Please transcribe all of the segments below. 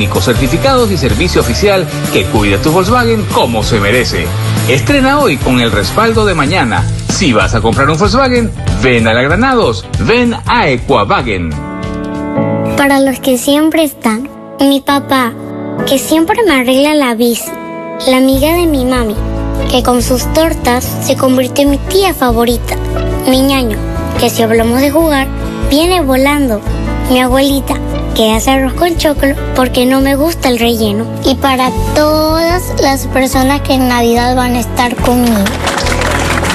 técnicos certificados y servicio oficial que cuida tu Volkswagen como se merece. Estrena hoy con el respaldo de mañana. Si vas a comprar un Volkswagen, ven a la Granados, ven a Equavagen. Para los que siempre están, mi papá, que siempre me arregla la bici, la amiga de mi mami, que con sus tortas se convirtió en mi tía favorita, mi ñaño, que si hablamos de jugar, viene volando, mi abuelita, que hace arroz con choclo porque no me gusta el relleno, y para todas las personas que en Navidad van a estar conmigo.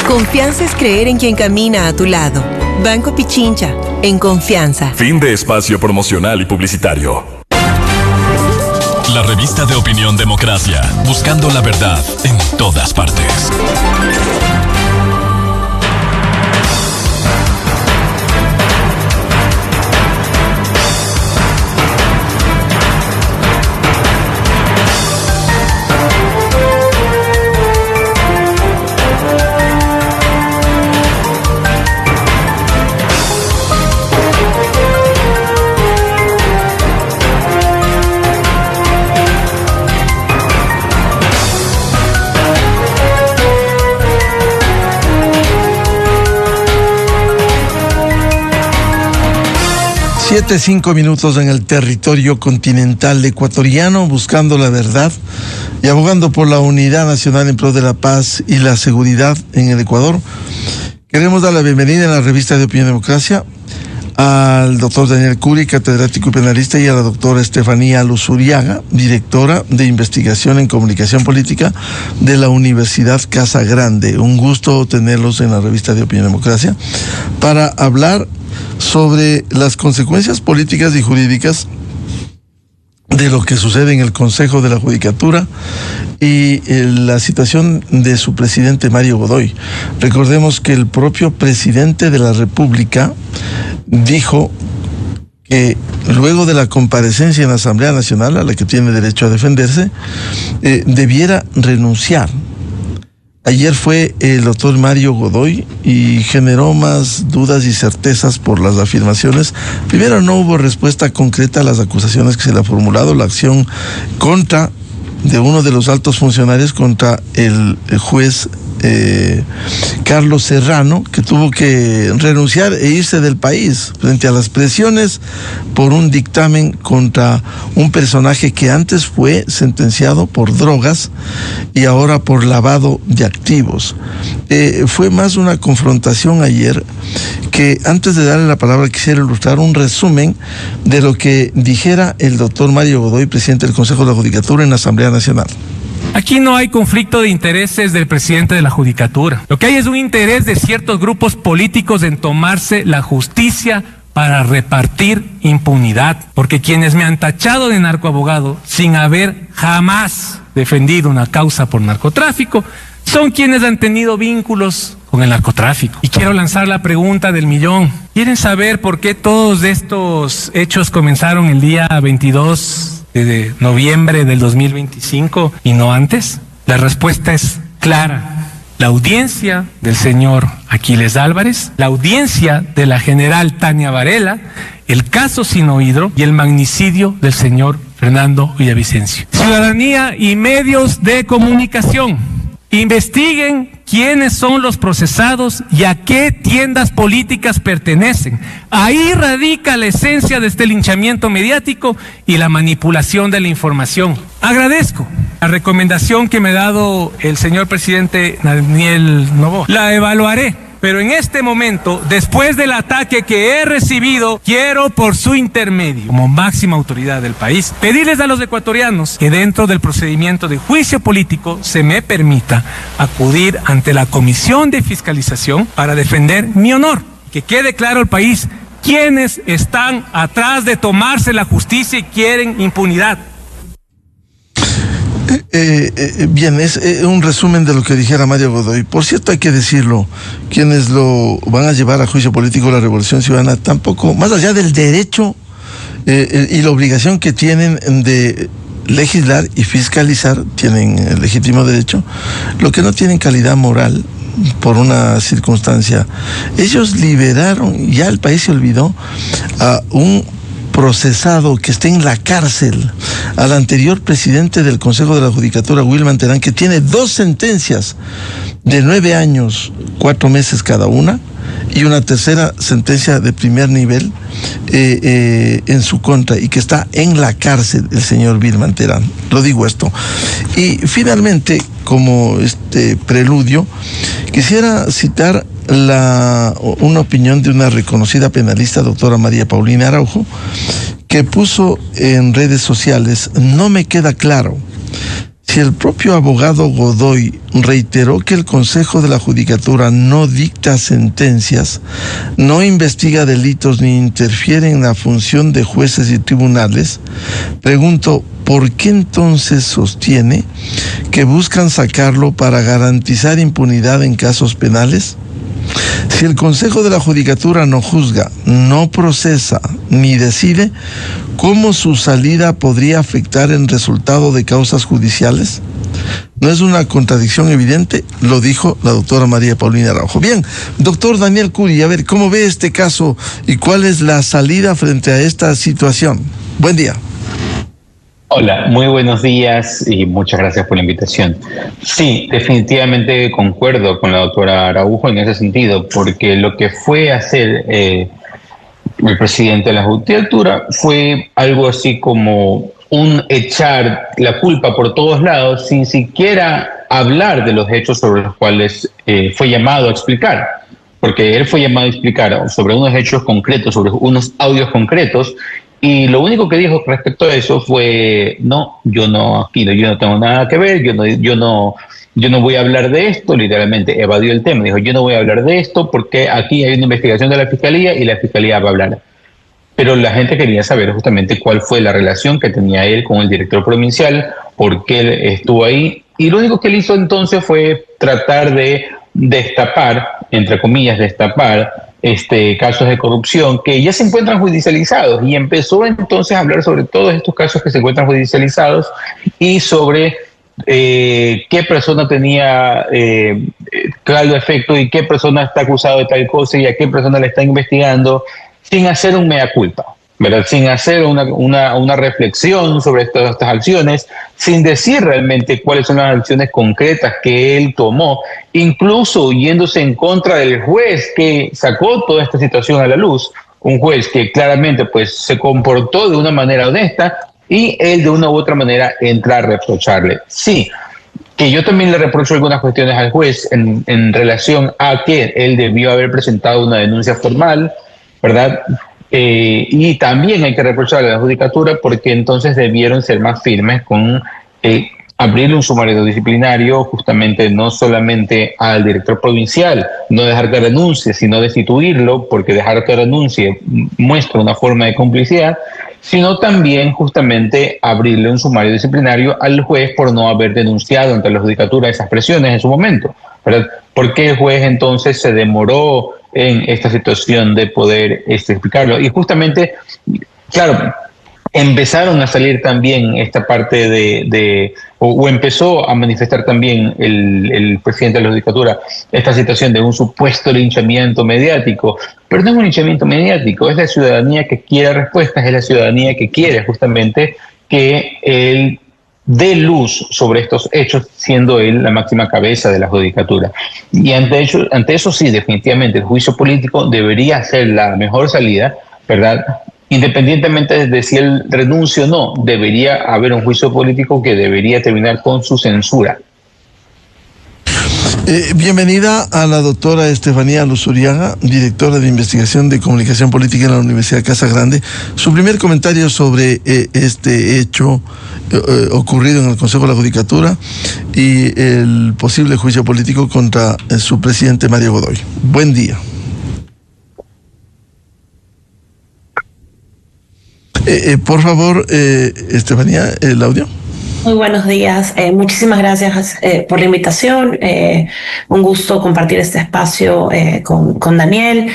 Confianza es creer en quien camina a tu lado. Banco Pichincha, en confianza. Fin de espacio promocional y publicitario. La revista de opinión Democracia, buscando la verdad en todas partes. Siete, 5 minutos en el territorio continental ecuatoriano, buscando la verdad y abogando por la unidad nacional en pro de la paz y la seguridad en el Ecuador. Queremos dar la bienvenida en la revista de Opinión Democracia al doctor Daniel Curi, catedrático y penalista, y a la doctora Estefanía Luzuriaga, directora de investigación en comunicación política de la Universidad Casa Grande. Un gusto tenerlos en la revista de Opinión Democracia para hablar sobre las consecuencias políticas y jurídicas de lo que sucede en el Consejo de la Judicatura y la situación de su presidente Mario Godoy. Recordemos que el propio presidente de la República dijo que luego de la comparecencia en la Asamblea Nacional, a la que tiene derecho a defenderse, debiera renunciar. Ayer fue el doctor Mario Godoy y generó más dudas y certezas por las afirmaciones. Primero, no hubo respuesta concreta a las acusaciones que se le ha formulado, la acción de uno de los altos funcionarios contra el juez Carlos Serrano, que tuvo que renunciar e irse del país frente a las presiones por un dictamen contra un personaje que antes fue sentenciado por drogas y ahora por lavado de activos. Fue más una confrontación ayer que, antes de darle la palabra, quisiera ilustrar un resumen de lo que dijera el doctor Mario Godoy, presidente del Consejo de la Judicatura, en la Asamblea Nacional. Aquí no hay conflicto de intereses del presidente de la Judicatura. Lo que hay es un interés de ciertos grupos políticos en tomarse la justicia para repartir impunidad. Porque quienes me han tachado de narcoabogado sin haber jamás defendido una causa por narcotráfico son quienes han tenido vínculos con el narcotráfico. Y quiero lanzar la pregunta del millón. ¿Quieren saber por qué todos estos hechos comenzaron el día 22 de noviembre del 2025 y no antes? La respuesta es clara. La audiencia del señor Aquiles Álvarez, la audiencia de la general Tania Varela, el caso Sinohidro y el magnicidio del señor Fernando Villavicencio. Ciudadanía y medios de comunicación, investiguen quiénes son los procesados y a qué tiendas políticas pertenecen. Ahí radica la esencia de este linchamiento mediático y la manipulación de la información. Agradezco la recomendación que me ha dado el señor presidente Daniel Noboa. La evaluaré. Pero en este momento, después del ataque que he recibido, quiero, por su intermedio, como máxima autoridad del país, pedirles a los ecuatorianos que dentro del procedimiento de juicio político se me permita acudir ante la Comisión de Fiscalización para defender mi honor. Que quede claro al país quiénes están atrás de tomarse la justicia y quieren impunidad. Bien, es un resumen de lo que dijera Mario Godoy. Por cierto, hay que decirlo, quienes lo van a llevar a juicio político, la Revolución Ciudadana, tampoco, más allá del derecho y la obligación que tienen de legislar y fiscalizar, tienen el legítimo derecho, lo que no tienen calidad moral por una circunstancia. Ellos liberaron, ya el país se olvidó, a un procesado, que esté en la cárcel, al anterior presidente del Consejo de la Judicatura, Wilman Terán, que tiene 2 sentencias de 9 años, 4 meses cada una, y una tercera sentencia de primer nivel en su contra, y que está en la cárcel el señor Wilman Terán. Lo digo esto. Y finalmente, como preludio, quisiera citar una opinión de una reconocida penalista, doctora María Paulina Araujo, que puso en redes sociales: no me queda claro si el propio abogado Godoy reiteró que el Consejo de la Judicatura no dicta sentencias, no investiga delitos ni interfiere en la función de jueces y tribunales. Pregunto, ¿por qué entonces sostiene que buscan sacarlo para garantizar impunidad en casos penales? Si el Consejo de la Judicatura no juzga, no procesa ni decide, ¿cómo su salida podría afectar el resultado de causas judiciales? ¿No es una contradicción evidente? Lo dijo la doctora María Paulina Araujo. Bien, doctor Daniel Curi, a ver, ¿cómo ve este caso y cuál es la salida frente a esta situación? Buen día. Hola, muy buenos días y muchas gracias por la invitación. Sí, definitivamente concuerdo con la doctora Araujo en ese sentido, porque lo que fue a hacer el presidente de la Judicatura fue algo así como un echar la culpa por todos lados sin siquiera hablar de los hechos sobre los cuales fue llamado a explicar. Porque él fue llamado a explicar sobre unos hechos concretos, sobre unos audios concretos, y lo único que dijo respecto a eso fue: no, yo no tengo nada que ver, yo no voy a hablar de esto. Literalmente evadió el tema, dijo: yo no voy a hablar de esto porque aquí hay una investigación de la Fiscalía y la Fiscalía va a hablar. Pero la gente quería saber justamente cuál fue la relación que tenía él con el director provincial, por qué él estuvo ahí, y lo único que él hizo entonces fue tratar de destapar, entre comillas, casos de corrupción que ya se encuentran judicializados, y empezó entonces a hablar sobre todos estos casos que se encuentran judicializados y sobre qué persona tenía tal efecto y qué persona está acusado de tal cosa y a qué persona le está investigando, sin hacer un mea culpa, ¿verdad? Sin hacer una reflexión sobre estas acciones, sin decir realmente cuáles son las acciones concretas que él tomó, incluso yéndose en contra del juez que sacó toda esta situación a la luz, un juez que claramente pues se comportó de una manera honesta, y él de una u otra manera entra a reprocharle. Sí, que yo también le reprocho algunas cuestiones al juez en relación a que él debió haber presentado una denuncia formal, ¿verdad? Y también hay que reprocharle a la Judicatura porque entonces debieron ser más firmes con abrirle un sumario disciplinario justamente no solamente al director provincial, no dejar que renuncie, sino destituirlo, porque dejar que renuncie muestra una forma de complicidad, sino también justamente abrirle un sumario disciplinario al juez por no haber denunciado ante la Judicatura esas presiones en su momento, ¿verdad? ¿Por qué el juez entonces se demoró en esta situación de poder explicarlo? Y justamente, claro, empezaron a salir también esta parte o empezó a manifestar también el presidente de la Judicatura esta situación de un supuesto linchamiento mediático, pero no es un linchamiento mediático, es la ciudadanía que quiere respuestas, es la ciudadanía que quiere justamente que él dé luz sobre estos hechos, siendo él la máxima cabeza de la Judicatura. Y ante eso sí, definitivamente el juicio político debería ser la mejor salida, ¿verdad? Independientemente de si él renuncia o no, debería haber un juicio político que debería terminar con su censura. Bienvenida a la doctora Estefanía Luzuriaga, directora de Investigación de Comunicación Política en la Universidad Casa Grande. Su primer comentario sobre este hecho ocurrido en el Consejo de la Judicatura y el posible juicio político contra su presidente Mario Godoy. Buen día. Por favor, Estefanía, el audio. Muy buenos días. Muchísimas gracias por la invitación. Un gusto compartir este espacio con Daniel.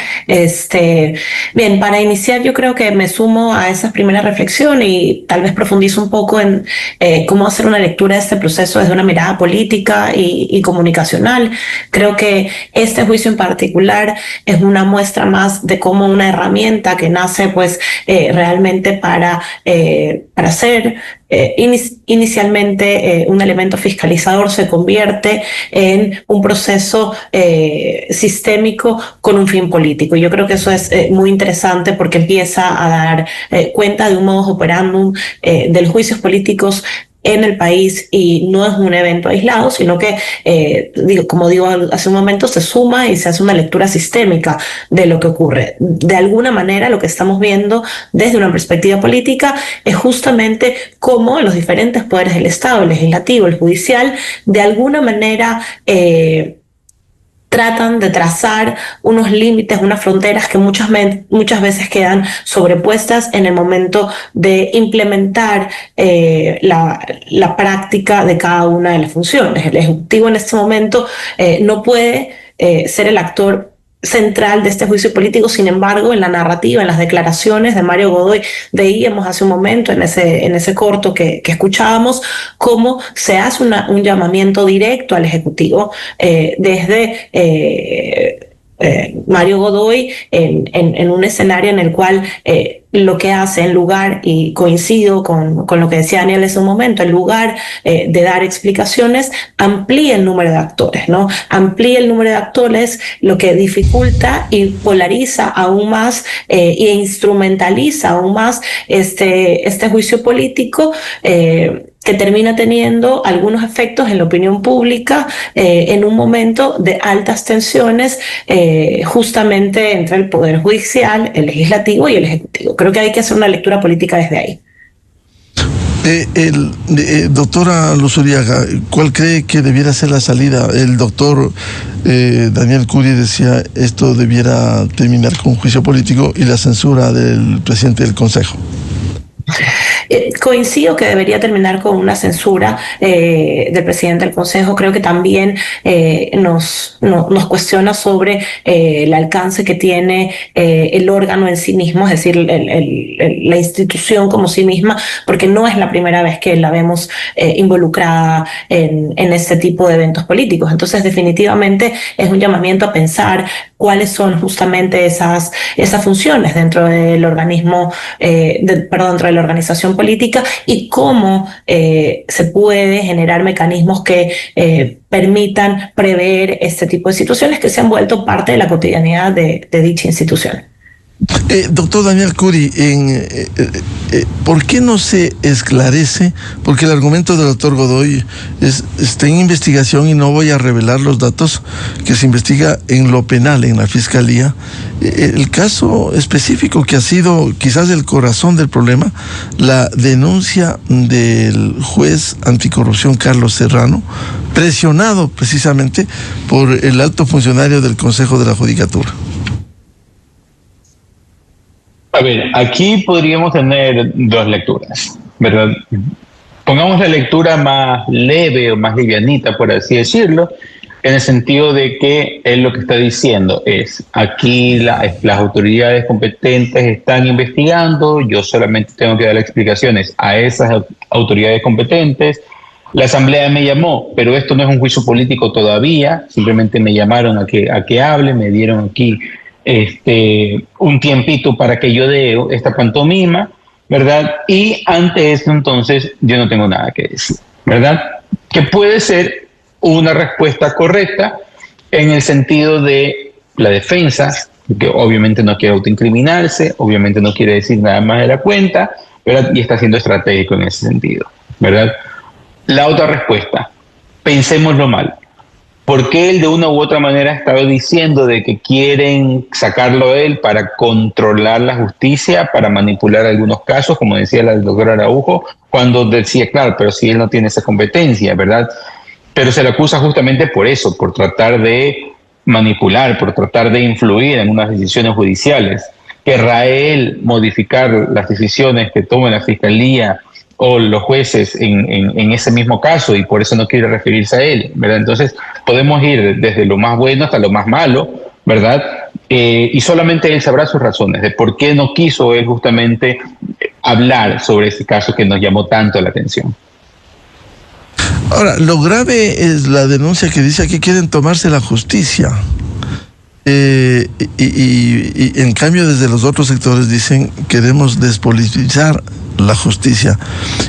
Bien, para iniciar yo creo que me sumo a esa primera reflexión y tal vez profundizo un poco en cómo hacer una lectura de este proceso desde una mirada política y comunicacional. Creo que este juicio en particular es una muestra más de cómo una herramienta que nace pues realmente para ser inicialmente un elemento fiscalizador se convierte en un proceso sistémico con un fin político. Yo creo que eso es muy interesante porque empieza a dar cuenta de un modus operandum de los juicios políticos en el país y no es un evento aislado, sino que, como digo hace un momento, se suma y se hace una lectura sistémica de lo que ocurre. De alguna manera, lo que estamos viendo desde una perspectiva política es justamente cómo los diferentes poderes del Estado, el legislativo, el judicial, de alguna manera tratan de trazar unos límites, unas fronteras que muchas veces quedan sobrepuestas en el momento de implementar la práctica de cada una de las funciones. El Ejecutivo en este momento no puede ser el actor central de este juicio político. Sin embargo, en la narrativa, en las declaraciones de Mario Godoy, veíamos hace un momento en ese corto que escuchábamos cómo se hace un llamamiento directo al Ejecutivo desde Mario Godoy en un escenario en el cual lo que hace en lugar, y coincido con lo que decía Daniel hace un momento, en lugar de dar explicaciones, amplía el número de actores, ¿no? Amplía el número de actores, lo que dificulta y polariza aún más e instrumentaliza aún más este juicio político que termina teniendo algunos efectos en la opinión pública en un momento de altas tensiones justamente entre el Poder Judicial, el Legislativo y el Ejecutivo. Creo que hay que hacer una lectura política desde ahí. Doctora Luzuriaga, ¿cuál cree que debiera ser la salida? El doctor Daniel Curi decía esto debiera terminar con un juicio político y la censura del presidente del Consejo. Coincido que debería terminar con una censura del presidente del Consejo. Creo que también nos cuestiona sobre el alcance que tiene el órgano en sí mismo, es decir, la institución como sí misma, porque no es la primera vez que la vemos involucrada en este tipo de eventos políticos. Entonces, definitivamente es un llamamiento a pensar cuáles son justamente esas funciones dentro del organismo, dentro de la organización política y cómo se puede generar mecanismos que permitan prever este tipo de situaciones que se han vuelto parte de la cotidianidad de dicha institución. Doctor Daniel Curi, ¿por qué no se esclarece? Porque el argumento del doctor Godoy está en investigación y no voy a revelar los datos que se investiga en lo penal, en la Fiscalía. El caso específico que ha sido quizás el corazón del problema, la denuncia del juez anticorrupción Carlos Serrano, presionado precisamente por el alto funcionario del Consejo de la Judicatura. A ver, aquí podríamos tener dos lecturas, ¿verdad? Pongamos la lectura más leve o más livianita, por así decirlo, en el sentido de que él lo que está diciendo es, aquí las autoridades competentes están investigando, yo solamente tengo que dar explicaciones a esas autoridades competentes. La Asamblea me llamó, pero esto no es un juicio político todavía, simplemente me llamaron a que hable, me dieron aquí un tiempito para que yo dé esta pantomima, ¿verdad? Y ante esto entonces yo no tengo nada que decir, ¿verdad? Que puede ser una respuesta correcta en el sentido de la defensa, que obviamente no quiere autoincriminarse, obviamente no quiere decir nada más de la cuenta, ¿verdad? Y está siendo estratégico en ese sentido, ¿verdad? La otra respuesta, pensémoslo mal. ¿Por qué él de una u otra manera ha estado diciendo de que quieren sacarlo a él para controlar la justicia, para manipular algunos casos, como decía la doctora Araujo, cuando decía, claro, pero si él no tiene esa competencia, ¿verdad? Pero se le acusa justamente por eso, por tratar de manipular, por tratar de influir en unas decisiones judiciales. ¿Querrá él modificar las decisiones que toma la Fiscalía o los jueces en ese mismo caso y por eso no quiere referirse a él, ¿verdad? Entonces podemos ir desde lo más bueno hasta lo más malo, ¿verdad? Y solamente él sabrá sus razones de por qué no quiso él justamente hablar sobre ese caso que nos llamó tanto la atención. Ahora, lo grave es la denuncia que dice que quieren tomarse la justicia. Y en cambio desde los otros sectores dicen queremos despolitizar la justicia.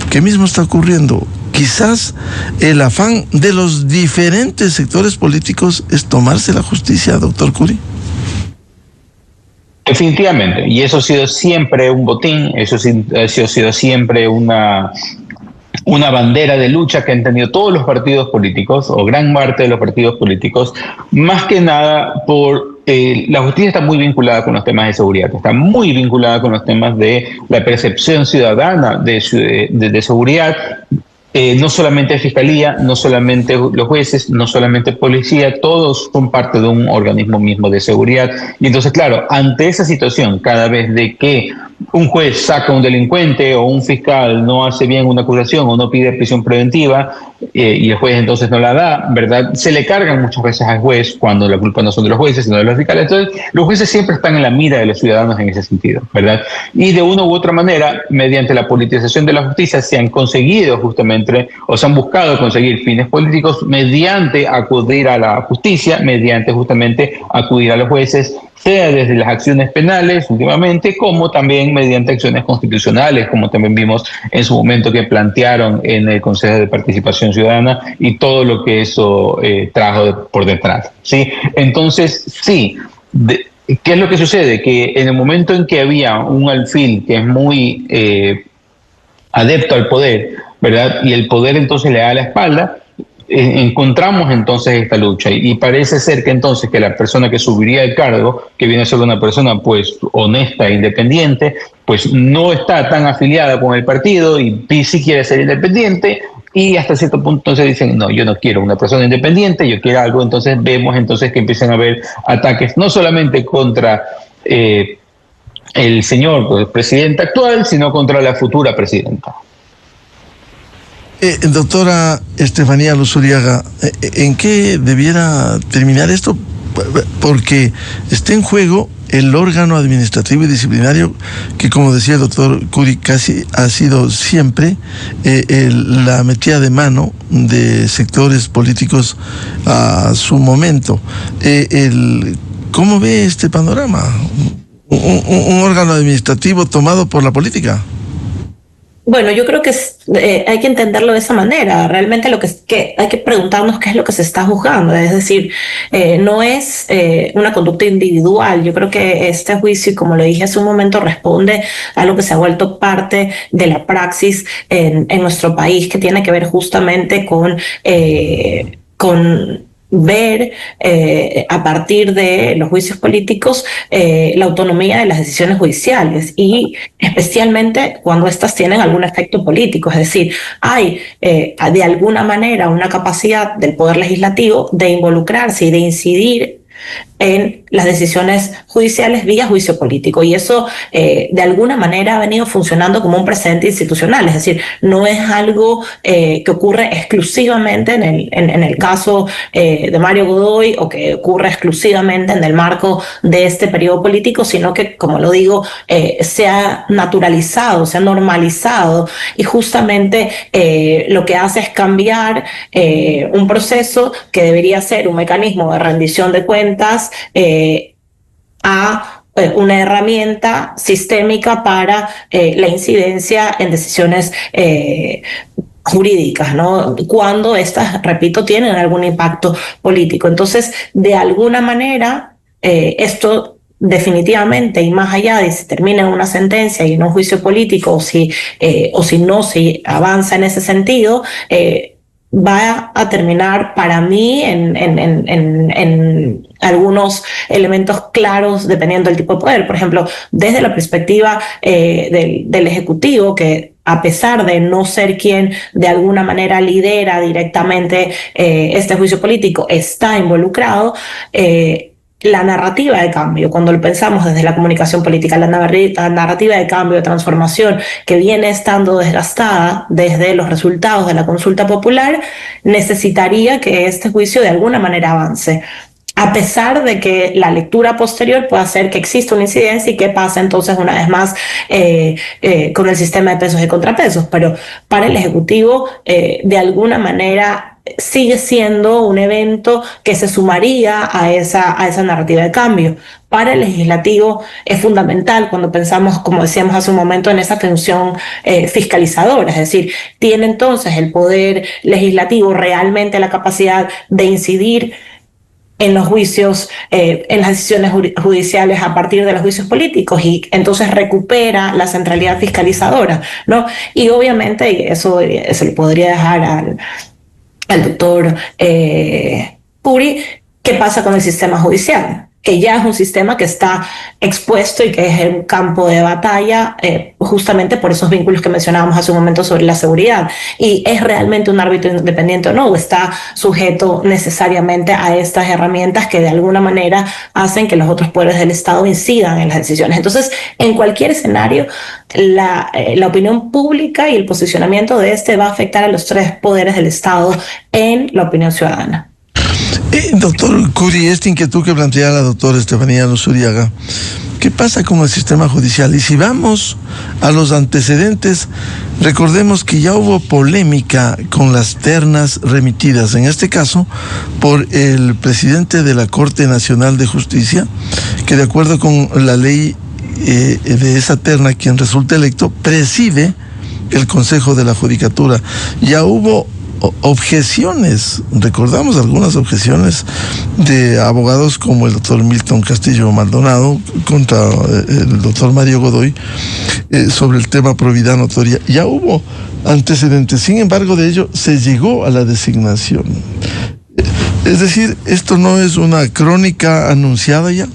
¿Qué mismo está ocurriendo? Quizás el afán de los diferentes sectores políticos es tomarse la justicia, doctor Curi. Definitivamente, y eso ha sido siempre un botín, eso ha sido siempre una bandera de lucha que han tenido todos los partidos políticos, o gran parte de los partidos políticos, más que nada por la justicia está muy vinculada con los temas de seguridad, está muy vinculada con los temas de la percepción ciudadana de seguridad. No solamente fiscalía, no solamente los jueces, no solamente policía, todos son parte de un organismo mismo de seguridad. Y entonces, claro, ante esa situación, cada vez de que un juez saca a un delincuente o un fiscal no hace bien una acusación o no pide prisión preventiva y el juez entonces no la da, ¿verdad? Se le cargan muchas veces al juez cuando la culpa no son de los jueces, sino de los fiscales. Entonces, los jueces siempre están en la mira de los ciudadanos en ese sentido, ¿verdad? Y de una u otra manera, mediante la politización de la justicia, se han conseguido justamente, o se han buscado conseguir fines políticos mediante acudir a la justicia, mediante justamente acudir a los jueces, sea desde las acciones penales últimamente, como también mediante acciones constitucionales, como también vimos en su momento que plantearon en el Consejo de Participación Ciudadana y todo lo que eso trajo por detrás, ¿sí? Entonces, sí, ¿qué es lo que sucede? Que en el momento en que había un alfil que es muy adepto al poder, ¿verdad? Y el poder entonces le da la espalda, encontramos entonces esta lucha y parece ser que entonces que la persona que subiría el cargo, que viene a ser una persona pues honesta e independiente, pues no está tan afiliada con el partido y sí quiere ser independiente y hasta cierto punto entonces dicen no, yo no quiero una persona independiente, yo quiero algo. Entonces vemos entonces que empiezan a haber ataques no solamente contra el señor pues, presidente actual, sino contra la futura presidenta. Doctora Estefanía Luzuriaga, ¿en qué debiera terminar esto? Porque está en juego el órgano administrativo y disciplinario que, como decía el doctor Curi, casi ha sido siempre la metida de mano de sectores políticos a su momento. ¿Cómo ve este panorama? ¿Un órgano administrativo tomado por la política? Bueno, yo creo que hay que entenderlo de esa manera. Realmente lo que hay que preguntarnos qué es lo que se está juzgando. Es decir, no es una conducta individual. Yo creo que este juicio, como lo dije hace un momento, responde a lo que se ha vuelto parte de la praxis en nuestro país, que tiene que ver justamente con ver a partir de los juicios políticos la autonomía de las decisiones judiciales y especialmente cuando éstas tienen algún efecto político, es decir, hay de alguna manera una capacidad del Poder Legislativo de involucrarse y de incidir en las decisiones judiciales vía juicio político, y eso de alguna manera ha venido funcionando como un precedente institucional, es decir, no es algo que ocurre exclusivamente en el caso de Mario Godoy o que ocurre exclusivamente en el marco de este periodo político, sino que, como lo digo, se ha naturalizado, se ha normalizado, y justamente lo que hace es cambiar un proceso que debería ser un mecanismo de rendición de cuentas a una herramienta sistémica para la incidencia en decisiones jurídicas, ¿no? Cuando estas, repito, tienen algún impacto político. Entonces, de alguna manera, esto definitivamente, y más allá de si termina en una sentencia y en un juicio político o si no se avanza en ese sentido, va a terminar para mí en algunos elementos claros dependiendo del tipo de poder. Por ejemplo, desde la perspectiva del Ejecutivo, que a pesar de no ser quien de alguna manera lidera directamente este juicio político, está involucrado, la narrativa de cambio, cuando lo pensamos desde la comunicación política, la narrativa de cambio, de transformación, que viene estando desgastada desde los resultados de la consulta popular, necesitaría que este juicio de alguna manera avance, a pesar de que la lectura posterior pueda hacer que exista una incidencia y que pasa entonces una vez más con el sistema de pesos y contrapesos. Pero para el Ejecutivo, de alguna manera, sigue siendo un evento que se sumaría a esa narrativa de cambio. Para el legislativo es fundamental cuando pensamos, como decíamos hace un momento, en esa función fiscalizadora, es decir, tiene entonces el poder legislativo realmente la capacidad de incidir en los juicios, en las decisiones judiciales a partir de los juicios políticos, y entonces recupera la centralidad fiscalizadora, ¿no? Y obviamente, y eso se le podría dejar al doctor Curi, ¿qué pasa con el sistema judicial? Que ya es un sistema que está expuesto y que es un campo de batalla justamente por esos vínculos que mencionábamos hace un momento sobre la seguridad. ¿Y es realmente un árbitro independiente o no? ¿O está sujeto necesariamente a estas herramientas que de alguna manera hacen que los otros poderes del Estado incidan en las decisiones? Entonces, en cualquier escenario, la opinión pública y el posicionamiento de este va a afectar a los tres poderes del Estado en la opinión ciudadana. Doctor Curi, esta inquietud que plantea la doctora Estefanía Luzuriaga, ¿qué pasa con el sistema judicial? Y si vamos a los antecedentes, recordemos que ya hubo polémica con las ternas remitidas, en este caso por el presidente de la Corte Nacional de Justicia, que de acuerdo con la ley de esa terna, quien resulte electo, preside el Consejo de la Judicatura. Ya hubo objeciones, recordamos algunas objeciones de abogados como el doctor Milton Castillo Maldonado contra el doctor Mario Godoy sobre el tema probidad notoria. Ya hubo antecedentes, sin embargo de ello se llegó a la designación. Es decir, ¿esto no es una crónica anunciada ya?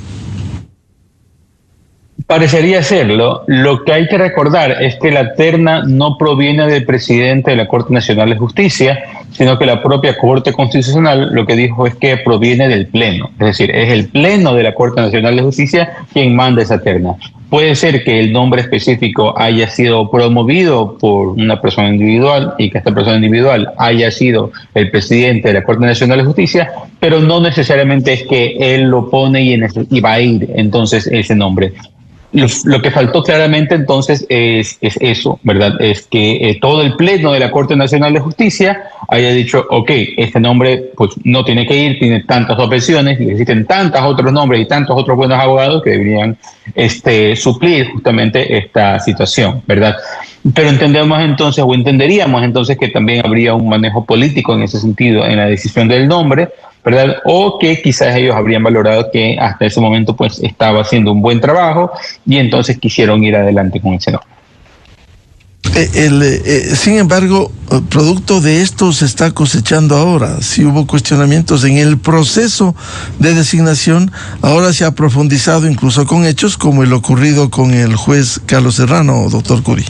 Parecería serlo. Lo que hay que recordar es que la terna no proviene del presidente de la Corte Nacional de Justicia, sino que la propia Corte Constitucional lo que dijo es que proviene del Pleno. Es decir, es el Pleno de la Corte Nacional de Justicia quien manda esa terna. Puede ser que el nombre específico haya sido promovido por una persona individual y que esta persona individual haya sido el presidente de la Corte Nacional de Justicia, pero no necesariamente es que él lo pone y va a ir entonces ese nombre. Lo que faltó claramente entonces es eso, ¿verdad? Es que todo el Pleno de la Corte Nacional de Justicia haya dicho, ok, este nombre pues no tiene que ir, tiene tantas objeciones y existen tantos otros nombres y tantos otros buenos abogados que deberían suplir justamente esta situación, ¿verdad? Pero entendemos entonces, o entenderíamos entonces, que también habría un manejo político en ese sentido en la decisión del nombre, ¿verdad? O que quizás ellos habrían valorado que hasta ese momento pues estaba haciendo un buen trabajo y entonces quisieron ir adelante con ese nombre. Sin embargo, producto de esto se está cosechando ahora. Si hubo cuestionamientos en el proceso de designación, ahora se ha profundizado incluso con hechos como el ocurrido con el juez Carlos Serrano, doctor Curi.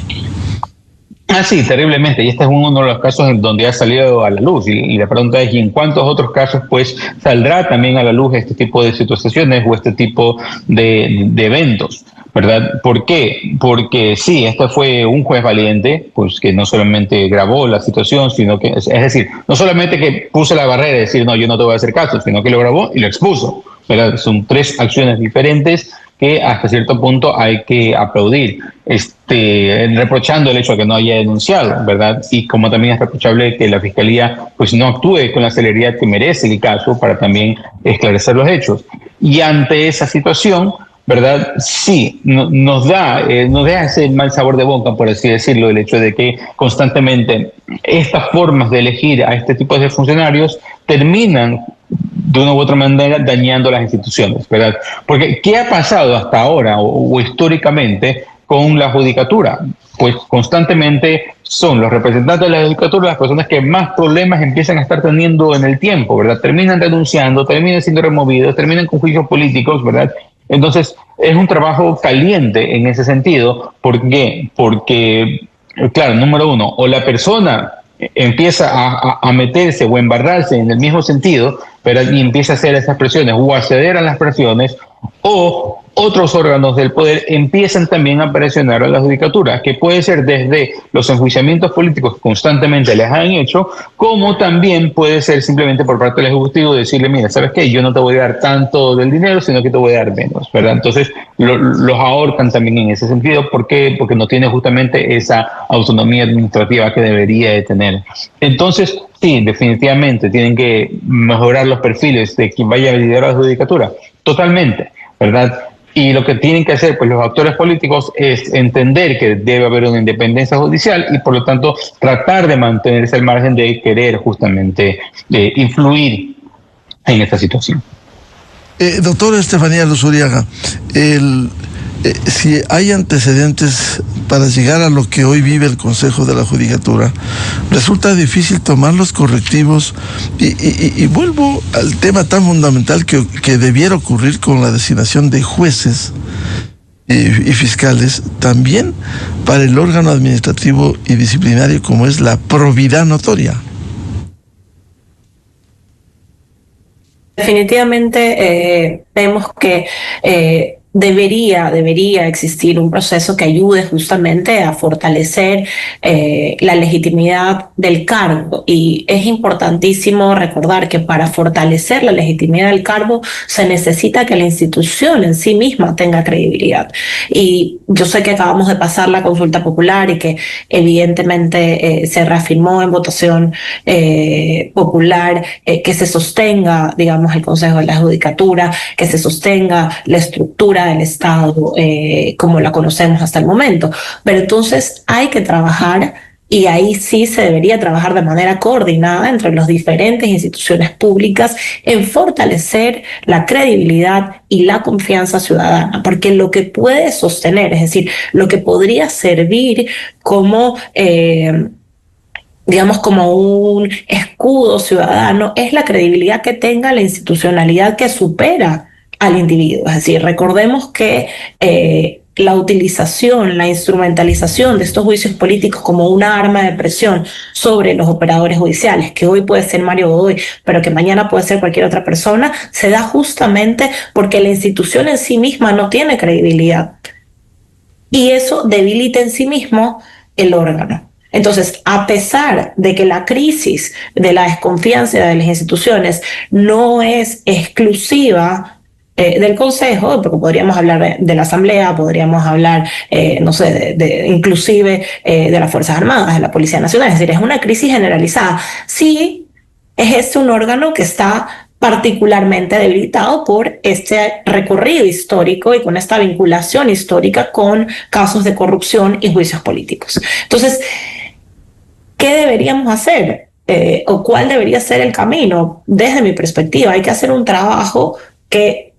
Sí, terriblemente. Y este es uno de los casos en donde ha salido a la luz. Y la pregunta es, ¿y en cuántos otros casos pues saldrá también a la luz este tipo de situaciones o este tipo de eventos? ¿Verdad? ¿Por qué? Porque sí, este fue un juez valiente, pues que no solamente grabó la situación, sino que, es decir, no solamente que puso la barrera de decir, no, yo no te voy a hacer caso, sino que lo grabó y lo expuso, ¿verdad? Son tres acciones diferentes que hasta cierto punto hay que aplaudir, reprochando el hecho de que no haya denunciado, ¿verdad? Y como también es reprochable que la Fiscalía pues no actúe con la celeridad que merece el caso para también esclarecer los hechos. Y ante esa situación, ¿verdad? Sí, nos deja ese mal sabor de boca, por así decirlo, el hecho de que constantemente estas formas de elegir a este tipo de funcionarios terminan de una u otra manera dañando las instituciones, ¿verdad? Porque ¿qué ha pasado hasta ahora o históricamente con la judicatura? Pues constantemente son los representantes de la judicatura las personas que más problemas empiezan a estar teniendo en el tiempo, ¿verdad? Terminan denunciando, terminan siendo removidos, terminan con juicios políticos, ¿verdad? Entonces, es un trabajo caliente en ese sentido. ¿Por qué? Porque, claro, número uno, o la persona empieza a meterse o embarrarse en el mismo sentido, ¿verdad? Y empieza a hacer esas presiones o a ceder a las presiones, o otros órganos del poder empiezan también a presionar a la judicatura, que puede ser desde los enjuiciamientos políticos que constantemente les han hecho, como también puede ser simplemente por parte del Ejecutivo decirle, mira, ¿sabes qué? Yo no te voy a dar tanto del dinero, sino que te voy a dar menos, ¿verdad? Entonces los ahorcan también en ese sentido. ¿Por qué? Porque no tiene justamente esa autonomía administrativa que debería de tener. Entonces, sí, definitivamente tienen que mejorar los perfiles de quien vaya a liderar la judicatura, totalmente, ¿verdad? Y lo que tienen que hacer pues los actores políticos es entender que debe haber una independencia judicial y por lo tanto tratar de mantenerse al margen de querer justamente influir en esta situación. Doctora Estefanía Luzuriaga, si hay antecedentes para llegar a lo que hoy vive el Consejo de la Judicatura, resulta difícil tomar los correctivos y vuelvo al tema tan fundamental que debiera ocurrir con la designación de jueces y fiscales, también para el órgano administrativo y disciplinario como es la probidad notoria. Definitivamente vemos que debería existir un proceso que ayude justamente a fortalecer la legitimidad del cargo. Y es importantísimo recordar que para fortalecer la legitimidad del cargo se necesita que la institución en sí misma tenga credibilidad. Y yo sé que acabamos de pasar la consulta popular y que evidentemente se reafirmó en votación popular que se sostenga, digamos, el Consejo de la Judicatura, que se sostenga la estructura del Estado como la conocemos hasta el momento. Pero entonces hay que trabajar, y ahí sí se debería trabajar de manera coordinada entre las diferentes instituciones públicas en fortalecer la credibilidad y la confianza ciudadana, porque lo que puede sostener, es decir, lo que podría servir como digamos, como un escudo ciudadano, es la credibilidad que tenga la institucionalidad que supera al individuo. Es decir, recordemos que la utilización, la instrumentalización de estos juicios políticos como una arma de presión sobre los operadores judiciales, que hoy puede ser Mario Godoy, pero que mañana puede ser cualquier otra persona, se da justamente porque la institución en sí misma no tiene credibilidad. Y eso debilita en sí mismo el órgano. Entonces, a pesar de que la crisis de la desconfianza de las instituciones no es exclusiva del Consejo, porque podríamos hablar de la Asamblea, podríamos hablar, no sé, inclusive de las Fuerzas Armadas, de la Policía Nacional, es decir, es una crisis generalizada. Sí, es un órgano que está particularmente debilitado por este recorrido histórico y con esta vinculación histórica con casos de corrupción y juicios políticos. Entonces, ¿qué deberíamos hacer? ¿O cuál debería ser el camino? Desde mi perspectiva, hay que hacer un trabajo que,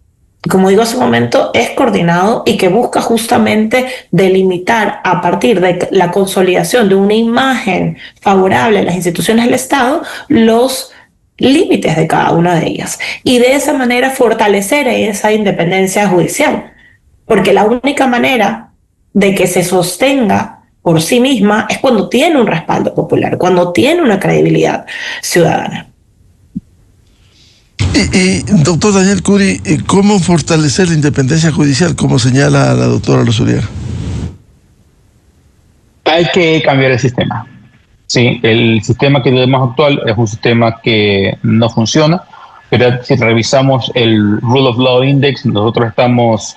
como digo hace un momento, es coordinado y que busca justamente delimitar a partir de la consolidación de una imagen favorable a las instituciones del Estado los límites de cada una de ellas y de esa manera fortalecer esa independencia judicial, porque la única manera de que se sostenga por sí misma es cuando tiene un respaldo popular, cuando tiene una credibilidad ciudadana. Y doctor Daniel Curi, ¿cómo fortalecer la independencia judicial, como señala la doctora Luzuriaga? Hay que cambiar el sistema. Sí, el sistema que tenemos actual es un sistema que no funciona, pero si revisamos el Rule of Law Index, nosotros estamos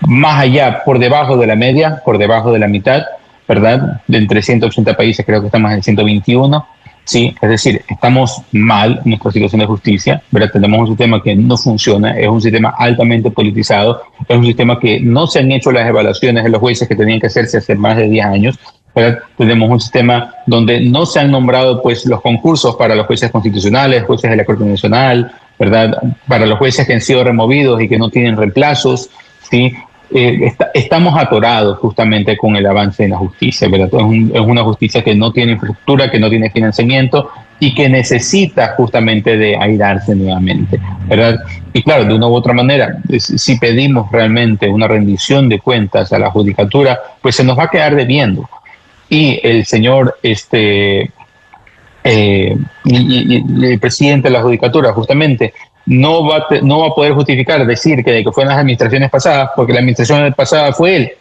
más allá, por debajo de la media, por debajo de la mitad, ¿verdad? De entre 180 países creo que estamos en 121. Sí, es decir, estamos mal en nuestra situación de justicia, ¿verdad? Tenemos un sistema que no funciona, es un sistema altamente politizado, es un sistema que no se han hecho las evaluaciones de los jueces que tenían que hacerse hace más de 10 años, ¿verdad? Tenemos un sistema donde no se han nombrado pues los concursos para los jueces constitucionales, jueces de la Corte Nacional, ¿verdad? Para los jueces que han sido removidos y que no tienen reemplazos, ¿sí? Estamos atorados justamente con el avance en la justicia, ¿verdad? Es una justicia que no tiene infraestructura, que no tiene financiamiento y que necesita justamente de airarse nuevamente, ¿verdad? Y claro, de una u otra manera, si pedimos realmente una rendición de cuentas a la judicatura, pues se nos va a quedar debiendo. Y el señor y el presidente de la Judicatura justamente no va a poder justificar decir que fue en las administraciones pasadas, porque la administración pasada fue él.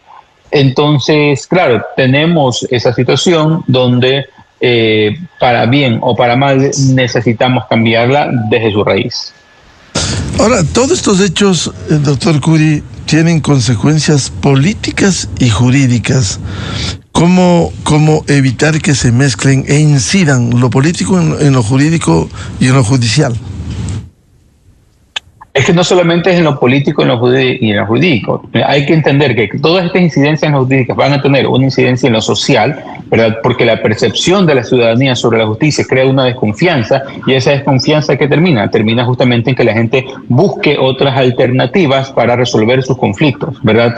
Entonces, claro, tenemos esa situación donde para bien o para mal necesitamos cambiarla desde su raíz. Ahora, todos estos hechos, doctor Curi, tienen consecuencias políticas y jurídicas. ¿Cómo evitar que se mezclen e incidan lo político en lo jurídico y en lo judicial? Es que no solamente es en lo político y en lo jurídico. Hay que entender que todas estas incidencias en lo jurídico van a tener una incidencia en lo social, ¿verdad? Porque la percepción de la ciudadanía sobre la justicia crea una desconfianza, y esa desconfianza ¿qué termina? Termina justamente en que la gente busque otras alternativas para resolver sus conflictos, ¿verdad?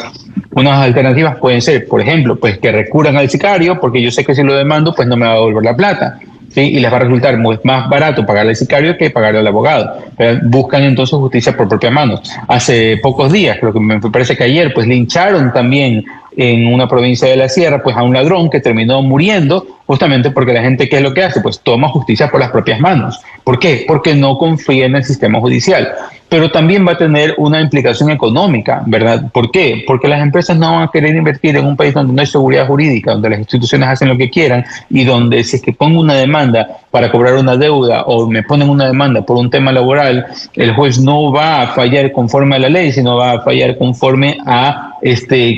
Unas alternativas pueden ser, por ejemplo, pues que recurran al sicario, porque yo sé que si lo demando, pues no me va a devolver la plata. ¿Sí? Y les va a resultar más barato pagarle al sicario que pagarle al abogado. Pero buscan entonces justicia por propia mano. Hace pocos días, creo que me parece que ayer, pues lincharon también en una provincia de la Sierra, pues a un ladrón que terminó muriendo justamente porque la gente, ¿qué es lo que hace? Pues toma justicia por las propias manos. ¿Por qué? Porque no confía en el sistema judicial. Pero también va a tener una implicación económica, ¿verdad? ¿Por qué? Porque las empresas no van a querer invertir en un país donde no hay seguridad jurídica, donde las instituciones hacen lo que quieran, y donde si es que pongo una demanda para cobrar una deuda o me ponen una demanda por un tema laboral, el juez no va a fallar conforme a la ley, sino va a fallar conforme a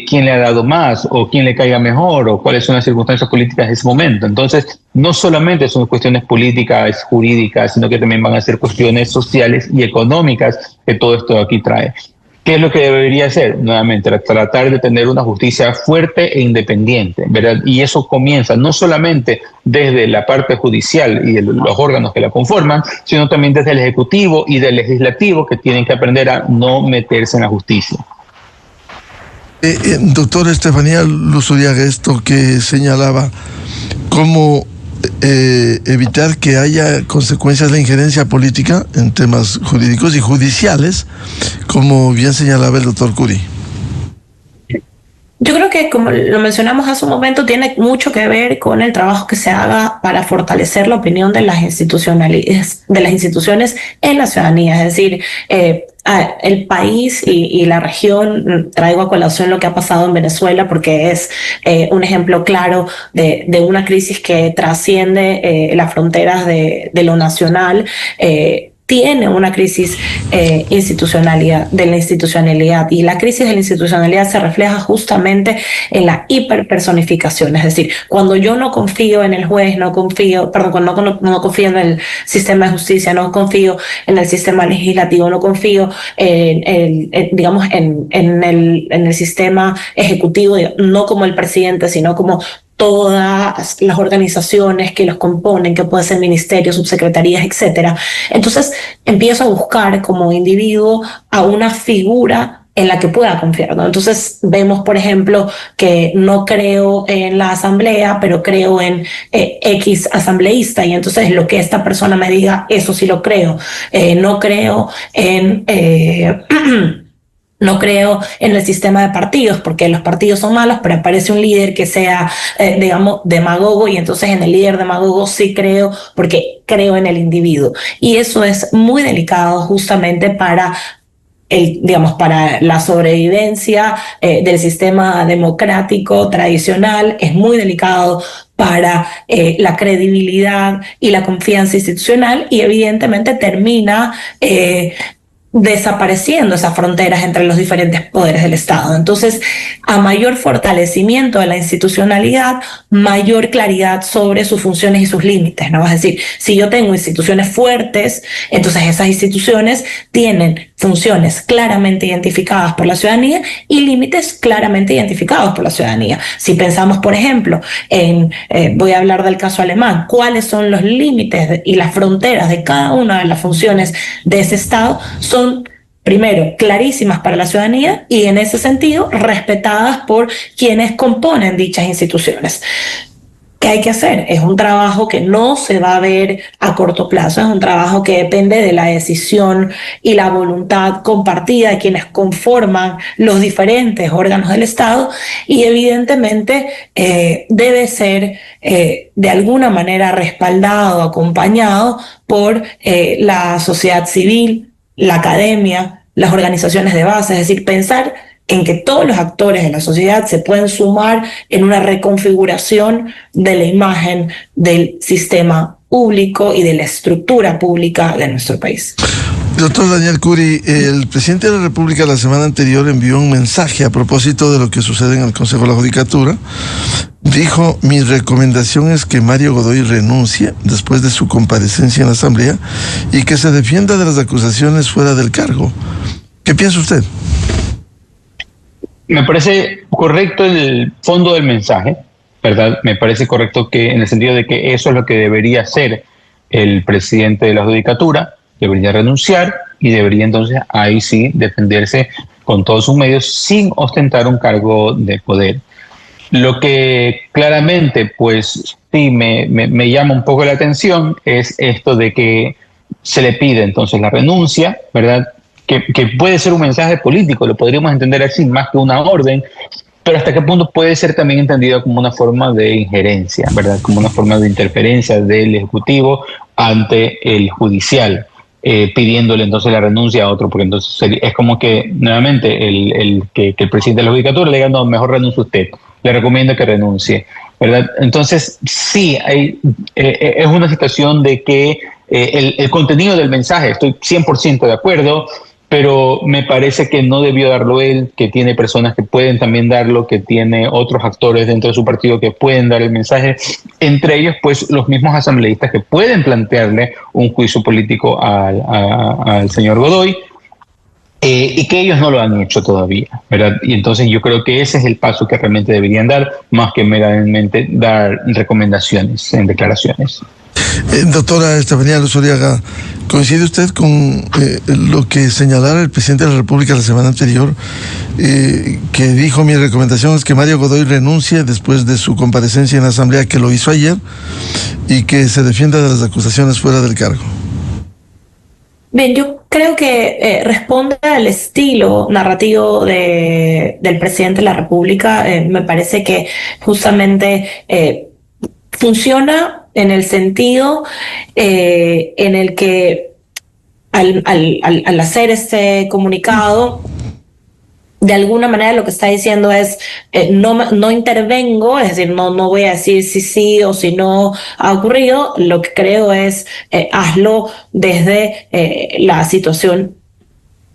quién le ha dado más o quién le caiga mejor o cuáles son las circunstancias políticas de ese momento. Entonces, no solamente son cuestiones políticas, jurídicas, sino que también van a ser cuestiones sociales y económicas que todo esto aquí trae. ¿Qué es lo que debería hacer? Nuevamente, tratar de tener una justicia fuerte e independiente, ¿verdad? Y eso comienza no solamente desde la parte judicial y los órganos que la conforman, sino también desde el Ejecutivo y del Legislativo, que tienen que aprender a no meterse en la justicia. Doctor Estefanía Luzuriaga, esto que señalaba, ¿cómo evitar que haya consecuencias de injerencia política en temas jurídicos y judiciales, como bien señalaba el doctor Curi? Yo creo que, como lo mencionamos hace un momento, tiene mucho que ver con el trabajo que se haga para fortalecer la opinión de las instituciones en la ciudadanía. Es decir, el país y la región, traigo a colación lo que ha pasado en Venezuela porque es un ejemplo claro de una crisis que trasciende las fronteras de lo nacional. Tiene una crisis de la institucionalidad, y la crisis de la institucionalidad se refleja justamente en la hiperpersonificación. Es decir, cuando yo no confío en el juez, cuando no confío en el sistema de justicia, no confío en el sistema legislativo, no confío en el sistema ejecutivo, no como el presidente, sino como todas las organizaciones que los componen, que pueden ser ministerios, subsecretarías, etcétera. Entonces empiezo a buscar como individuo a una figura en la que pueda confiar, ¿no? Entonces vemos, por ejemplo, que no creo en la asamblea, pero creo en X asambleísta, y entonces lo que esta persona me diga, eso sí lo creo. No creo en... No creo en el sistema de partidos, porque los partidos son malos, pero aparece un líder que sea, demagogo, y entonces en el líder demagogo sí creo, porque creo en el individuo. Y eso es muy delicado justamente para la sobrevivencia del sistema democrático tradicional. Es muy delicado para la credibilidad y la confianza institucional, y evidentemente termina desapareciendo esas fronteras entre los diferentes poderes del Estado. Entonces, a mayor fortalecimiento de la institucionalidad, mayor claridad sobre sus funciones y sus límites, ¿no? Es decir, si yo tengo instituciones fuertes, entonces esas instituciones tienen funciones claramente identificadas por la ciudadanía y límites claramente identificados por la ciudadanía. Si pensamos, por ejemplo, voy a hablar del caso alemán, ¿cuáles son los límites y las fronteras de cada una de las funciones de ese Estado? Son, primero, clarísimas para la ciudadanía y, en ese sentido, respetadas por quienes componen dichas instituciones. ¿qué hay que hacer? Es un trabajo que no se va a ver a corto plazo, es un trabajo que depende de la decisión y la voluntad compartida de quienes conforman los diferentes órganos del Estado, y evidentemente debe ser de alguna manera respaldado, acompañado por la sociedad civil, la academia, las organizaciones de base, es decir, pensar en que todos los actores de la sociedad se pueden sumar en una reconfiguración de la imagen del sistema público y de la estructura pública de nuestro país. Doctor Daniel Curi, el presidente de la República la semana anterior envió un mensaje a propósito de lo que sucede en el Consejo de la Judicatura. Dijo: mi recomendación es que Mario Godoy renuncie después de su comparecencia en la Asamblea y que se defienda de las acusaciones fuera del cargo. ¿Qué piensa usted? Me parece correcto el fondo del mensaje, ¿verdad? Me parece correcto que en el sentido de que eso es lo que debería hacer el presidente de la Judicatura, debería renunciar y debería entonces ahí sí defenderse con todos sus medios sin ostentar un cargo de poder. Lo que claramente pues sí me llama un poco la atención es esto de que se le pide entonces la renuncia, ¿verdad? Que puede ser un mensaje político, lo podríamos entender así, más que una orden, pero hasta qué punto puede ser también entendido como una forma de injerencia, ¿verdad? Como una forma de interferencia del Ejecutivo ante el Judicial, pidiéndole entonces la renuncia a otro, porque entonces es como que nuevamente que el presidente de la Judicatura le diga: no, mejor renuncie usted, le recomiendo que renuncie, ¿verdad? Entonces sí, es una situación de que el contenido del mensaje, estoy 100% de acuerdo, pero me parece que no debió darlo él, que tiene personas que pueden también darlo, que tiene otros actores dentro de su partido que pueden dar el mensaje, entre ellos pues los mismos asambleístas que pueden plantearle un juicio político al señor Godoy, y que ellos no lo han hecho todavía, ¿verdad? Y entonces yo creo que ese es el paso que realmente deberían dar, más que meramente dar recomendaciones en declaraciones. Doctora Estefanía Luzuriaga, ¿coincide usted con lo que señalara el presidente de la República la semana anterior, que dijo: mi recomendación es que Mario Godoy renuncie después de su comparecencia en la Asamblea, que lo hizo ayer, y que se defienda de las acusaciones fuera del cargo? Bien, yo creo que responde al estilo narrativo del presidente de la República. Me parece que justamente funciona en el sentido en el que al hacer este comunicado, de alguna manera lo que está diciendo es no intervengo, es decir, no voy a decir si sí o si no ha ocurrido. Lo que creo es hazlo desde la situación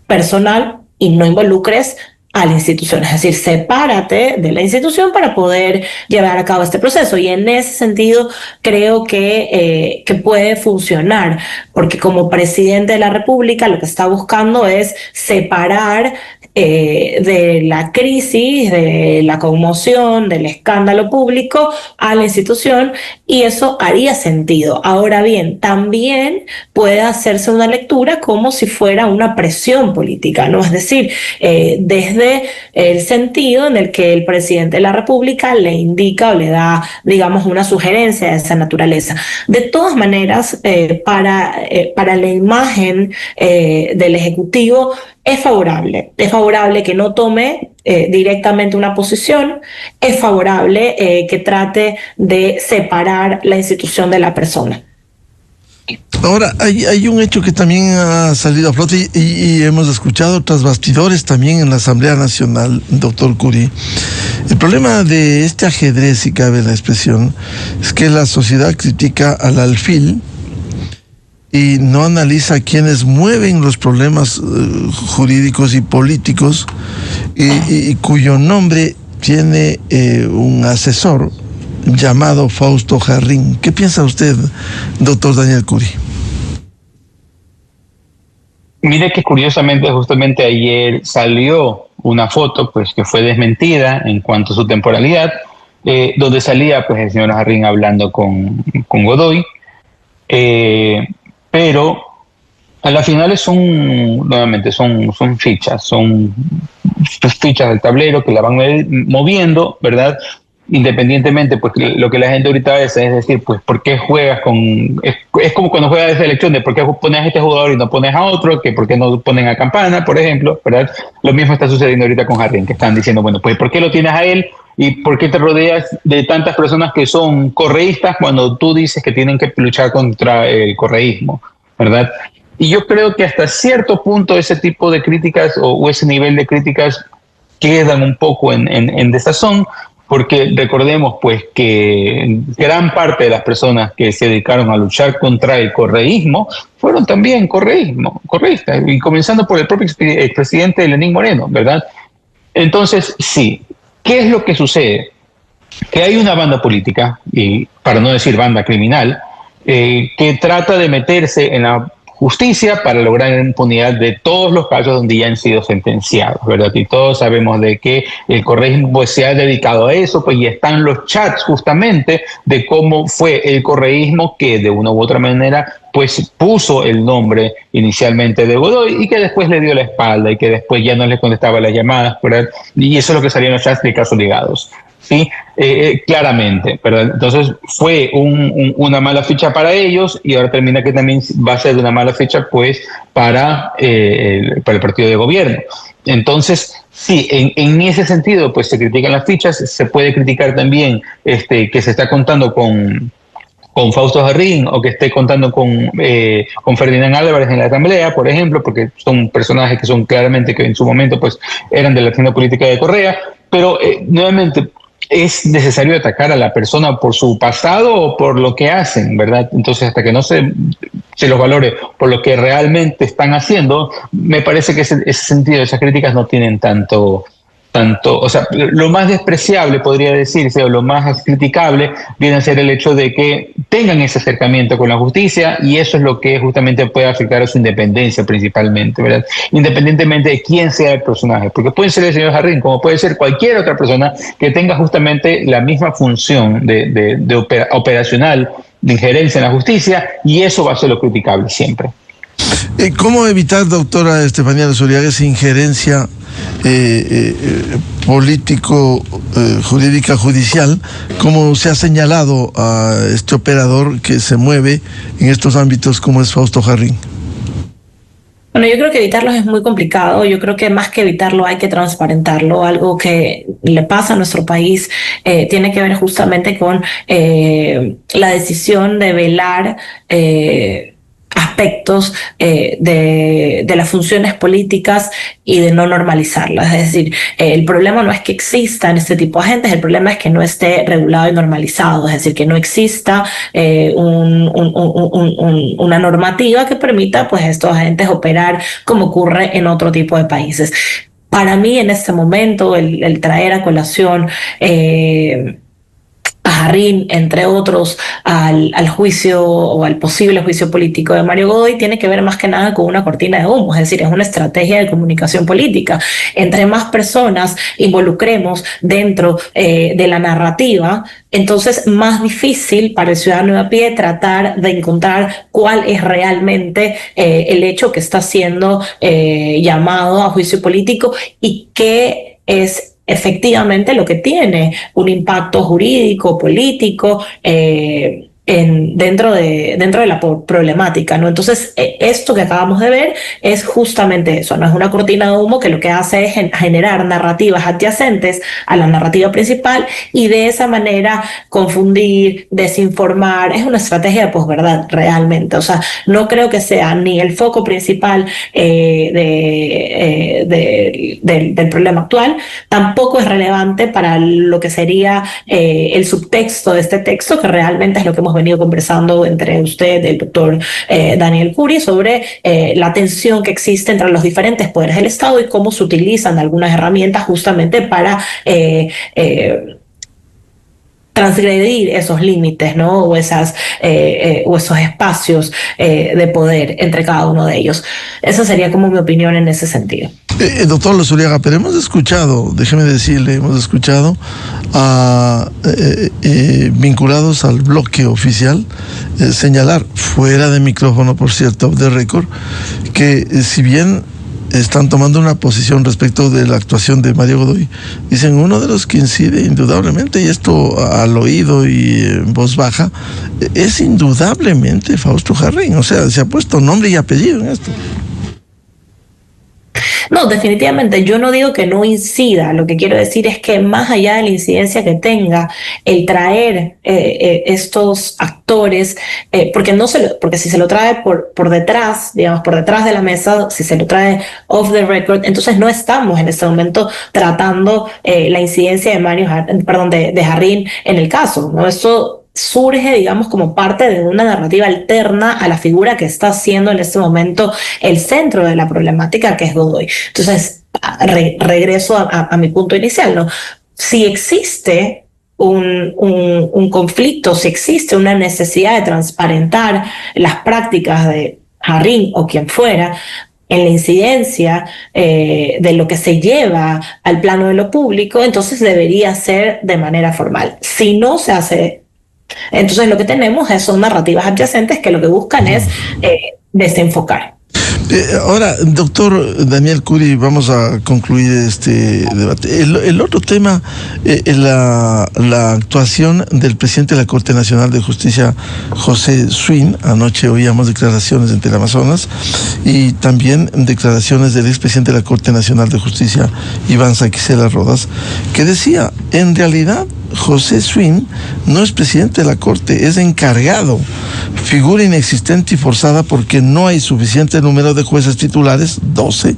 personal y no involucres a la institución, es decir, sepárate de la institución para poder llevar a cabo este proceso. Y en ese sentido creo que puede funcionar, porque como presidente de la República lo que está buscando es separar de la crisis, de la conmoción, del escándalo público a la institución, y eso haría sentido. Ahora bien, también puede hacerse una lectura como si fuera una presión política, ¿no? Es decir, desde el sentido en el que el presidente de la República le indica o le da, digamos, una sugerencia de esa naturaleza. De todas maneras, para la imagen del Ejecutivo, es favorable que no tome directamente una posición, es favorable que trate de separar la institución de la persona. Ahora, hay un hecho que también ha salido a flote y hemos escuchado tras bastidores también en la Asamblea Nacional, doctor Curi. El problema de este ajedrez, si cabe la expresión, es que la sociedad critica al alfil y no analiza quienes mueven los problemas jurídicos y políticos y cuyo nombre tiene un asesor llamado Fausto Jarrín. ¿Qué piensa usted, doctor Daniel Curi? Mire que curiosamente, justamente ayer salió una foto pues que fue desmentida en cuanto a su temporalidad, donde salía pues el señor Jarrín hablando con Godoy, pero a las finales son fichas, son fichas del tablero que la van moviendo, ¿verdad? independientemente, pues lo que la gente ahorita es decir, pues ¿por qué juegas con...? Es como cuando juegas de selección, de por qué pones a este jugador y no pones a otro, que por qué no ponen a Campana, por ejemplo, ¿verdad? Lo mismo está sucediendo ahorita con Jarrín, que están diciendo, bueno, pues ¿por qué lo tienes a él? ¿Y por qué te rodeas de tantas personas que son correístas cuando tú dices que tienen que luchar contra el correísmo, ¿verdad? Y yo creo que hasta cierto punto ese tipo de críticas o ese nivel de críticas quedan un poco en desazón, porque recordemos pues que gran parte de las personas que se dedicaron a luchar contra el correísmo fueron también correístas, y comenzando por el propio expresidente Lenín Moreno, ¿verdad? Entonces, sí, ¿qué es lo que sucede? Que hay una banda política, y para no decir banda criminal, que trata de meterse en la justicia para lograr la impunidad de todos los casos donde ya han sido sentenciados, ¿verdad? Y todos sabemos de que el correísmo pues, se ha dedicado a eso, pues y están los chats justamente de cómo fue el correísmo que de una u otra manera pues puso el nombre inicialmente de Godoy y que después le dio la espalda y que después ya no le contestaba las llamadas, ¿verdad? Y eso es lo que salió en los chats de Casos Ligados. Sí, claramente, ¿verdad? Entonces fue una mala ficha para ellos y ahora termina que también va a ser una mala ficha pues para el partido de gobierno. Entonces, sí, en ese sentido pues se critican las fichas, se puede criticar también que se está contando con Fausto Jarrín o que esté contando con Ferdinand Álvarez en la Asamblea, por ejemplo, porque son personajes que son claramente que en su momento pues eran de la agenda política de Correa, pero nuevamente es necesario atacar a la persona por su pasado o por lo que hacen, ¿verdad? Entonces, hasta que no se los valore por lo que realmente están haciendo, me parece que ese sentido, esas críticas no tienen tanto, o sea, lo más despreciable podría decirse, o lo más criticable, viene a ser el hecho de que tengan ese acercamiento con la justicia, y eso es lo que justamente puede afectar a su independencia principalmente, ¿verdad? Independientemente de quién sea el personaje, porque puede ser el señor Jarrín, como puede ser cualquier otra persona que tenga justamente la misma función operacional, de injerencia en la justicia, y eso va a ser lo criticable siempre. ¿Cómo evitar, doctora Estefanía Luzuriaga, esa injerencia político, jurídica, judicial, como se ha señalado a este operador que se mueve en estos ámbitos como es Fausto Jarrín? Bueno, yo creo que evitarlos es muy complicado. Yo creo que más que evitarlo hay que transparentarlo. Algo que le pasa a nuestro país tiene que ver justamente con la decisión de velar aspectos de las funciones políticas y de no normalizarlas. Es decir, el problema no es que existan este tipo de agentes, el problema es que no esté regulado y normalizado, es decir, que no exista una normativa que permita pues, a estos agentes operar como ocurre en otro tipo de países. Para mí, en este momento, el traer a colación a Jarrín, entre otros, al juicio o al posible juicio político de Mario Godoy, tiene que ver más que nada con una cortina de humo, es decir, es una estrategia de comunicación política. Entre más personas involucremos dentro de la narrativa, entonces más difícil para el ciudadano de a pie tratar de encontrar cuál es realmente el hecho que está siendo llamado a juicio político y qué es efectivamente lo que tiene un impacto jurídico, político, dentro de la problemática, ¿no? Entonces, esto que acabamos de ver es justamente eso, no es una cortina de humo que lo que hace es generar narrativas adyacentes a la narrativa principal y de esa manera confundir, desinformar. Es una estrategia de posverdad realmente. O sea, no creo que sea ni el foco principal del problema actual, tampoco es relevante para lo que sería el subtexto de este texto, que realmente es lo que hemos venido conversando entre usted, el doctor Daniel Curi, sobre la tensión que existe entre los diferentes poderes del Estado y cómo se utilizan algunas herramientas justamente para transgredir esos límites, ¿no? O esos espacios de poder entre cada uno de ellos. Esa sería como mi opinión en ese sentido. Doctor Luzuriaga, pero hemos escuchado, déjeme decirle, a vinculados al bloque oficial señalar, fuera de micrófono, por cierto, off the record, que si bien están tomando una posición respecto de la actuación de Mario Godoy. Dicen, uno de los que incide indudablemente, y esto al oído y en voz baja, es indudablemente Fausto Jarrín. O sea, se ha puesto nombre y apellido en esto. No, definitivamente, yo no digo que no incida, lo que quiero decir es que más allá de la incidencia que tenga, el traer estos actores, porque si se lo trae por detrás, digamos, por detrás de la mesa, si se lo trae off the record, entonces no estamos en este momento tratando la incidencia de Jarrín en el caso, ¿no? Eso surge, digamos, como parte de una narrativa alterna a la figura que está siendo en este momento el centro de la problemática, que es Godoy. Entonces, regreso a mi punto inicial, ¿no? Si existe un conflicto, si existe una necesidad de transparentar las prácticas de Jarrín o quien fuera, en la incidencia de lo que se lleva al plano de lo público, entonces debería ser de manera formal. Si no se hace, entonces lo que tenemos son narrativas adyacentes que lo que buscan es desenfocar. Ahora, doctor Daniel Curi, vamos a concluir este debate. El otro tema, la actuación del presidente de la Corte Nacional de Justicia, José Swin. Anoche oíamos declaraciones en Teleamazonas y también declaraciones del expresidente de la Corte Nacional de Justicia, Iván Saquicela Rodas, que decía, en realidad, José Swin no es presidente de la Corte, es encargado, figura inexistente y forzada porque no hay suficiente número de jueces titulares, 12,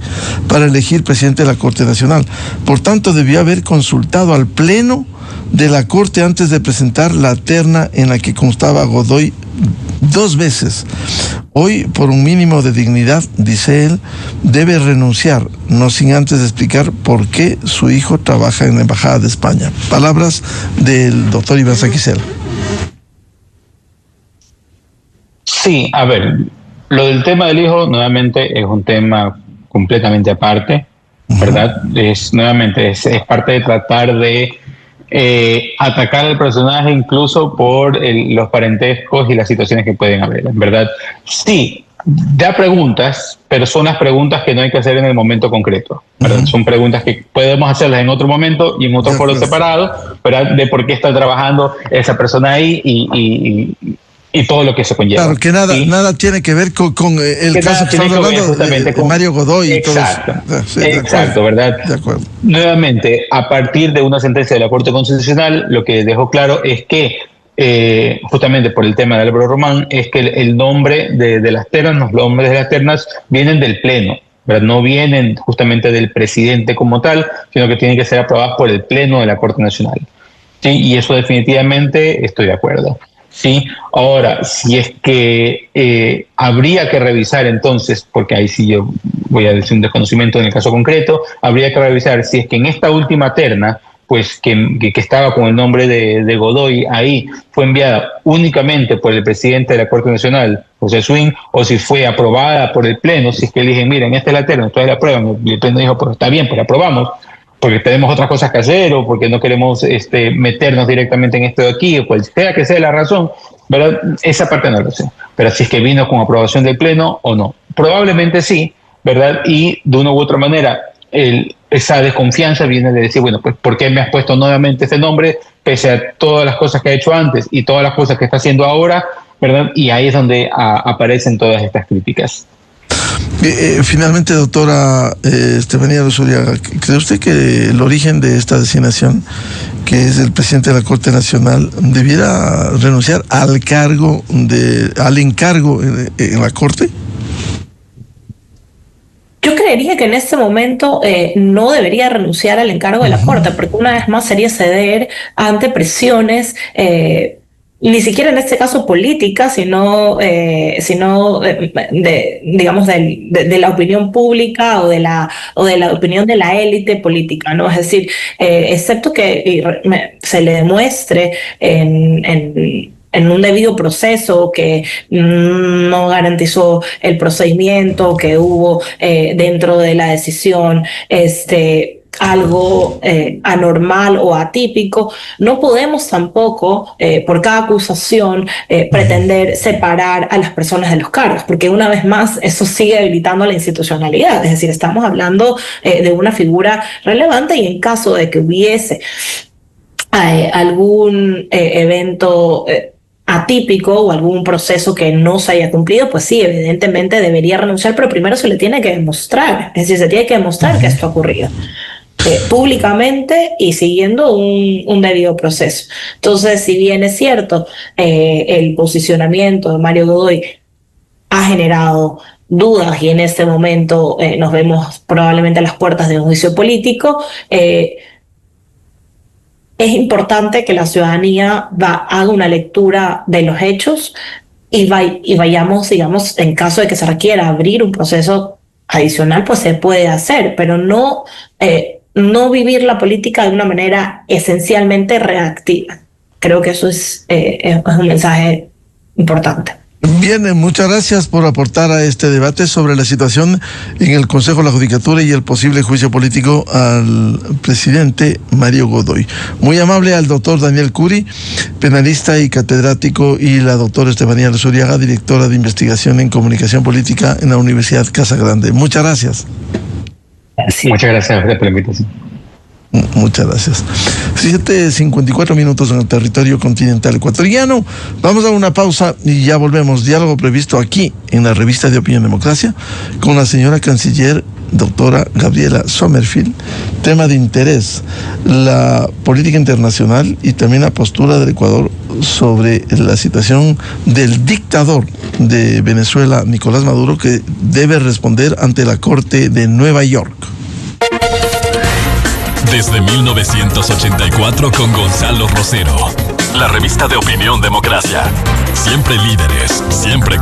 para elegir presidente de la Corte Nacional. Por tanto, debió haber consultado al Pleno de la Corte antes de presentar la terna en la que constaba Godoy 2 veces. Hoy, por un mínimo de dignidad, dice él, debe renunciar, no sin antes explicar por qué su hijo trabaja en la Embajada de España. Palabras del doctor Iván Saquicela. Sí, a ver, lo del tema del hijo nuevamente es un tema completamente aparte, ¿verdad? Es parte de tratar de atacar al personaje incluso por los parentescos y las situaciones que pueden haber, ¿verdad? Sí, da preguntas, pero son las preguntas que no hay que hacer en el momento concreto, ¿verdad? Son preguntas que podemos hacerlas en otro momento y en otro foro separado, ¿verdad? De por qué está trabajando esa persona ahí y todo lo que se conlleva. Claro, que nada tiene que ver con el caso que estamos hablando de Mario Godoy y todo eso. Sí, exacto, ¿verdad? De acuerdo. Nuevamente, a partir de una sentencia de la Corte Constitucional, lo que dejó claro es que, justamente por el tema de Álvaro Román, es que el nombre de las ternas, los nombres de las ternas vienen del Pleno, ¿verdad? No vienen justamente del presidente como tal, sino que tienen que ser aprobados por el Pleno de la Corte Nacional. ¿Sí? Y eso definitivamente estoy de acuerdo. Sí, ahora, si es que habría que revisar entonces, porque ahí sí yo voy a decir un desconocimiento en el caso concreto, habría que revisar si es que en esta última terna, pues que estaba con el nombre de Godoy ahí, fue enviada únicamente por el presidente de la Corte Nacional, José Swin, o si fue aprobada por el Pleno, si es que le dije, miren, esta es la terna, ustedes la aprueban, y el Pleno dijo, pues está bien, pues la aprobamos, porque tenemos otras cosas que hacer o porque no queremos meternos directamente en esto de aquí, o cual sea que sea la razón, ¿verdad? Esa parte no lo sé. Pero si es que vino con aprobación del Pleno o no. Probablemente sí, ¿verdad? Y de una u otra manera, esa desconfianza viene de decir, bueno, pues ¿por qué me has puesto nuevamente este nombre pese a todas las cosas que ha hecho antes y todas las cosas que está haciendo ahora, ¿verdad? Y ahí es donde aparecen todas estas críticas. Finalmente, doctora Estefanía Luzuriaga, ¿cree usted que el origen de esta designación, que es el presidente de la Corte Nacional, debiera renunciar al encargo en la Corte? Yo creería que en este momento no debería renunciar al encargo de la Corte, porque una vez más sería ceder ante presiones ni siquiera en este caso política, sino digamos de la opinión pública o de la opinión de la élite política, ¿no? Es decir, excepto que se le demuestre en un debido proceso que no garantizó el procedimiento que hubo dentro de la decisión, algo anormal o atípico, no podemos tampoco, por cada acusación, pretender separar a las personas de los cargos, porque una vez más eso sigue debilitando la institucionalidad. Es decir, estamos hablando de una figura relevante, y en caso de que hubiese algún evento atípico o algún proceso que no se haya cumplido, pues sí, evidentemente debería renunciar, pero primero se le tiene que demostrar, es decir, se tiene que demostrar que esto ha ocurrido públicamente y siguiendo un debido proceso. Entonces, si bien es cierto, el posicionamiento de Mario Godoy ha generado dudas y en este momento nos vemos probablemente a las puertas de un juicio político, es importante que la ciudadanía haga una lectura de los hechos y vayamos, digamos, en caso de que se requiera abrir un proceso adicional, pues se puede hacer, pero no vivir la política de una manera esencialmente reactiva. Creo que eso es un mensaje importante. Bien, muchas gracias por aportar a este debate sobre la situación en el Consejo de la Judicatura y el posible juicio político al presidente Mario Godoy. Muy amable al doctor Daniel Curi, penalista y catedrático, y la doctora Estefanía Luzuriaga, directora de investigación en comunicación política en la Universidad Casa Grande. Muchas gracias. Sí, muchas gracias por la invitación. Muchas gracias. 7:54 minutos en el territorio continental ecuatoriano. Vamos a una pausa y ya volvemos. Diálogo previsto aquí en la revista de Opinión Democracia con la señora canciller doctora Gabriela Sommerfield. Tema de interés: la política internacional y también la postura del Ecuador sobre la situación del dictador de Venezuela, Nicolás Maduro, que debe responder ante la Corte de Nueva York. Desde 1984 con Gonzalo Rosero. La revista de Opinión Democracia. Siempre líderes, siempre